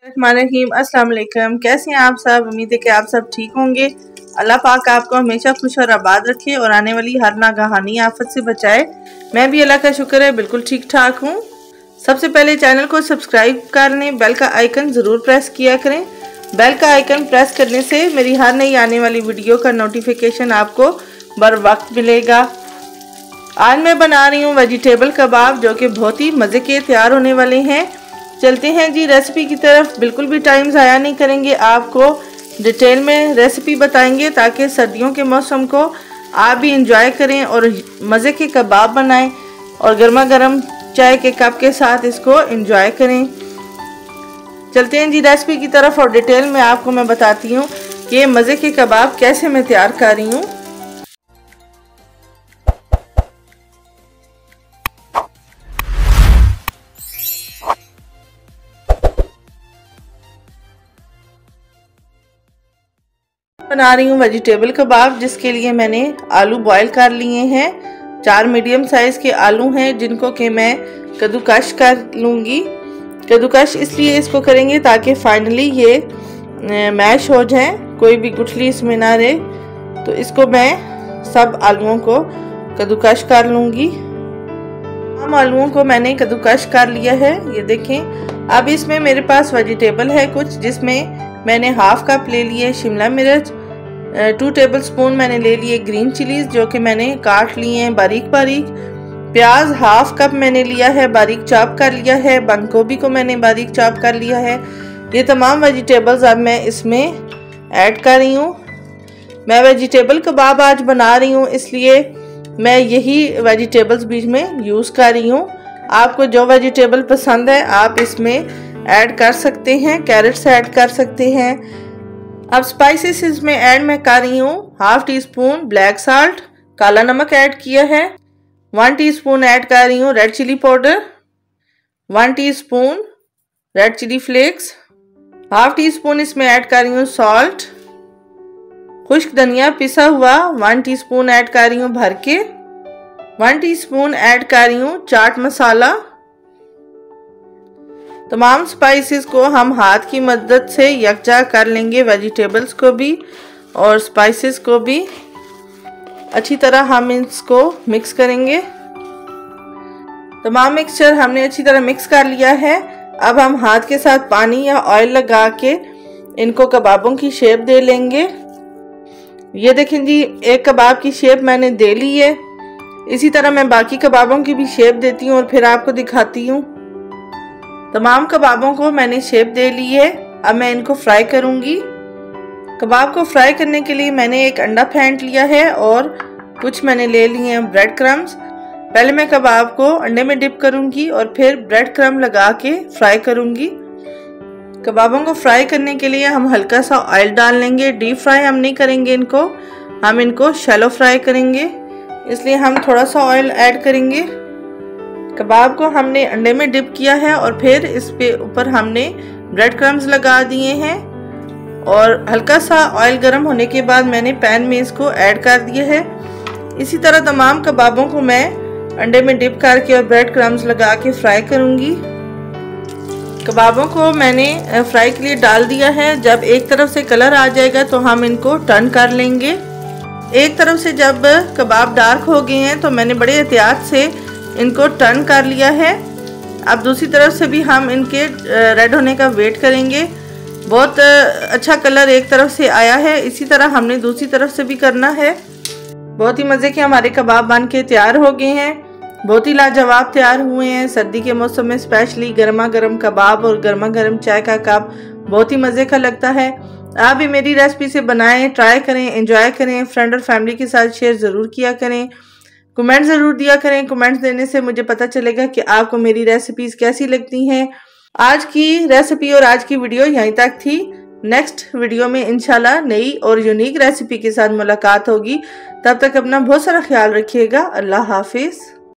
रहीम अस्सलाम वालेकुम। कैसे हैं आप सब? उम्मीद है कि आप सब ठीक होंगे। अल्लाह पाक आपको हमेशा खुश और आबाद रखे और आने वाली हर नागहानी आफत से बचाए। मैं भी अल्लाह का शुक्र है बिल्कुल ठीक ठाक हूँ। सबसे पहले चैनल को सब्सक्राइब कर लें, बेल का आइकन ज़रूर प्रेस किया करें। बेल का आइकन प्रेस करने से मेरी हर नई आने वाली वीडियो का नोटिफिकेशन आपको बर वक्त मिलेगा। आज मैं बना रही हूँ वेजिटेबल कबाब, जो कि बहुत ही मज़े के तैयार होने वाले हैं। चलते हैं जी रेसिपी की तरफ। बिल्कुल भी टाइम ज़ाया नहीं करेंगे, आपको डिटेल में रेसिपी बताएंगे ताकि सर्दियों के मौसम को आप भी इंजॉय करें और मज़े के कबाब बनाएं और गर्मा गर्म चाय के कप के साथ इसको इंजॉय करें। चलते हैं जी रेसिपी की तरफ और डिटेल में आपको मैं बताती हूँ कि ये मज़े के कबाब कैसे मैं तैयार कर रही हूँ। बना रही हूँ वेजिटेबल कबाब, जिसके लिए मैंने आलू बॉईल कर लिए हैं। 4 मीडियम साइज़ के आलू हैं जिनको कि मैं कद्दूकश कर लूँगी। कद्दूकश इसलिए इसको करेंगे ताकि फाइनली ये मैश हो जाए, कोई भी गुठली इसमें ना रहे। तो इसको मैं सब आलूओं को कद्दूकश कर लूँगी। हम आलूओं को मैंने कद्दूकश कर लिया है, ये देखें। अब इसमें मेरे पास वेजिटेबल है कुछ, जिसमें मैंने हाफ कप ले लिए शिमला मिर्च, 2 टेबलस्पून मैंने ले लिए ग्रीन चिलीज जो कि मैंने काट लिए हैं बारीक बारीक। प्याज हाफ कप मैंने लिया है, बारीक चॉप कर लिया है। बंद गोभी को मैंने बारीक चॉप कर लिया है। ये तमाम वेजिटेबल्स अब मैं इसमें ऐड कर रही हूँ। मैं वेजिटेबल कबाब आज बना रही हूँ, इसलिए मैं यही वेजिटेबल्स बीच में यूज़ कर रही हूँ। आपको जो वेजिटेबल पसंद है आप इसमें ऐड कर सकते हैं, कैरेट्स ऐड कर सकते हैं। अब स्पाइसेस इसमें ऐड मैं कर रही हूँ। Half tea spoon black salt, काला नमक ऐड किया है। 1 टीस्पून ऐड कर रही हूँ red chilli powder, 1 teaspoon red chilli flakes, half teaspoon इसमें ऐड कर रही हूँ सॉल्ट। खुश्क धनिया पिसा हुआ 1 टीस्पून ऐड कर रही हूँ भर के। 1 टीस्पून ऐड कर रही हूँ चाट मसाला। तमाम स्पाइसेस को हम हाथ की मदद से यकजा कर लेंगे, वेजिटेबल्स को भी और स्पाइसेस को भी अच्छी तरह हम इसको मिक्स करेंगे। तमाम मिक्सचर हमने अच्छी तरह मिक्स कर लिया है। अब हम हाथ के साथ पानी या ऑयल लगा के इनको कबाबों की शेप दे लेंगे। ये देखें जी, एक कबाब की शेप मैंने दे ली है। इसी तरह मैं बाकी कबाबों की भी शेप देती हूँ और फिर आपको दिखाती हूँ। तमाम कबाबों को मैंने शेप दे ली है। अब मैं इनको फ्राई करूंगी। कबाब को फ्राई करने के लिए मैंने एक अंडा फेंट लिया है और कुछ मैंने ले लिए हैं ब्रेड क्रम्स। पहले मैं कबाब को अंडे में डिप करूंगी और फिर ब्रेड क्रम्ब लगा के फ्राई करूंगी। कबाबों को फ्राई करने के लिए हम हल्का सा ऑयल डाल लेंगे। डीप फ्राई हम नहीं करेंगे इनको, हम इनको शैलो फ्राई करेंगे, इसलिए हम थोड़ा सा ऑयल ऐड करेंगे। कबाब को हमने अंडे में डिप किया है और फिर इस पे ऊपर हमने ब्रेड क्रम्स लगा दिए हैं और हल्का सा ऑयल गर्म होने के बाद मैंने पैन में इसको ऐड कर दिया है। इसी तरह तमाम कबाबों को मैं अंडे में डिप करके और ब्रेड क्रम्स लगा के फ्राई करूंगी। कबाबों को मैंने फ्राई के लिए डाल दिया है। जब एक तरफ से कलर आ जाएगा तो हम इनको टर्न कर लेंगे। एक तरफ से जब कबाब डार्क हो गए हैं तो मैंने बड़े एहतियात से इनको टर्न कर लिया है। अब दूसरी तरफ से भी हम इनके रेड होने का वेट करेंगे। बहुत अच्छा कलर एक तरफ से आया है, इसी तरह हमने दूसरी तरफ से भी करना है। बहुत ही मज़े के हमारे कबाब बन के तैयार हो गए हैं, बहुत ही लाजवाब तैयार हुए हैं। सर्दी के मौसम में स्पेशली गर्मा गर्म कबाब और गर्मा गर्म चाय का कप बहुत ही मज़े का लगता है। आप भी मेरी रेसिपी से बनाएं, ट्राई करें, एंजॉय करें। फ्रेंड और फैमिली के साथ शेयर ज़रूर किया करें। कमेंट ज़रूर दिया करें। कमेंट्स देने से मुझे पता चलेगा कि आपको मेरी रेसिपीज़ कैसी लगती हैं। आज की रेसिपी और आज की वीडियो यहीं तक थी। नेक्स्ट वीडियो में इंशाल्लाह नई और यूनिक रेसिपी के साथ मुलाकात होगी। तब तक अपना बहुत सारा ख्याल रखिएगा। अल्लाह हाफिज़।